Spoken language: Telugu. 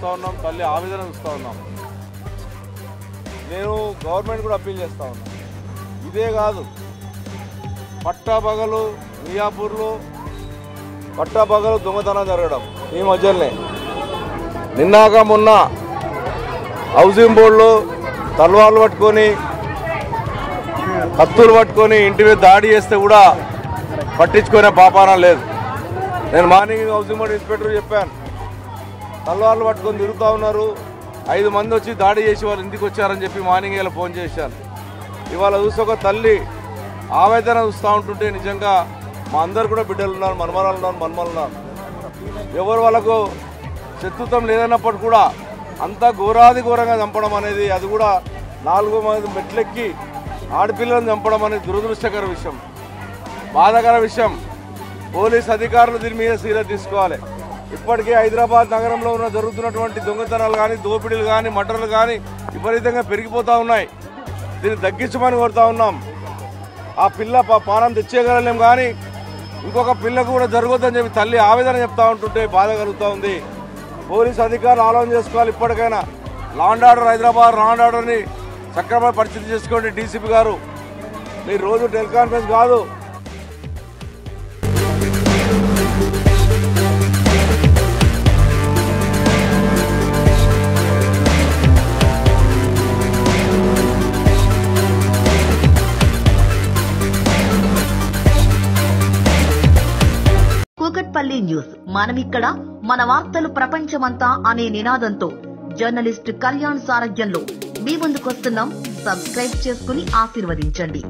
చూస్తూ ఉన్నాం, తల్లి ఆవేదన చూస్తూ ఉన్నాం. నేను గవర్నమెంట్ కూడా అప్పీల్ చేస్తూ ఉన్నాను. ఇదే కాదు, పట్టాపగలు మియాపూర్లో పట్టాపగలు దొంగతనం జరగడం ఈ మధ్యలోనే. నిన్నాక మొన్న హౌసింగ్ బోర్డులో తల్వార్లు పట్టుకొని కత్తులు పట్టుకొని ఇంటి మీద దాడి చేస్తే కూడా పట్టించుకునే పాపాన లేదు. నేను మార్నింగ్ హౌసింగ్ బోర్డు ఇన్స్పెక్టర్ చెప్పాను, తల్వార్లు పట్టుకొని తిరుగుతూ ఉన్నారు, 5 మంది వచ్చి దాడి చేసి వాళ్ళు ఇంటికి వచ్చారని చెప్పి మార్నింగ్ ఇలా ఫోన్ చేశాను. ఇవాళ చూసి ఒక తల్లి ఆవేదన చూస్తూ ఉంటుంటే నిజంగా మా అందరు కూడా బిడ్డలు ఉన్నారు, మనమరాలు ఉన్నారు, మనమలు ఉన్నారు. ఎవరు వాళ్ళకు శత్రుత్వం లేదన్నప్పుడు కూడా అంతా ఘోరంగా చంపడం అనేది, అది కూడా 4 మంది మెట్లెక్కి ఆడపిల్లలను చంపడం అనేది దురదృష్టకర విషయం, బాధాకర విషయం. పోలీస్ అధికారులు దీని మీద సీరియస్ తీసుకోవాలి. ఇప్పటికే హైదరాబాద్ నగరంలో జరుగుతున్నటువంటి దొంగతనాలు కానీ, దోపిడీలు కానీ, మర్డర్లు కానీ విపరీతంగా పెరిగిపోతూ ఉన్నాయి. దీన్ని తగ్గించమని కోరుతా ఉన్నాం. ఆ పిల్ల పానం తెచ్చేయగలలేం కానీ ఇంకొక పిల్లకు కూడా జరగొద్దని చెప్పి తల్లి ఆవేదన చెప్తా ఉంటుంటే బాధ కలుగుతూ ఉంది. పోలీస్ అధికారులు ఆలోచన చేసుకోవాలి. ఇప్పటికైనా law and order, Hyderabad law and ఆర్డర్ని సక్రమంగా పరిస్థితి చేసుకోండి. డీసీపీ గారు, మీరు రోజు టెలికాన్ఫరెన్స్ కాదు, కూకట్పల్లి న్యూస్, మనమిక్కడ మన వార్తలు ప్రపంచమంతా అనే నినాదంతో జర్నలిస్ట్ కళ్యాణ్ సారథ్యంలో మీ ముందుకొస్తున్నాం. సబ్స్క్రైబ్ చేసుకుని ఆశీర్వదించండి.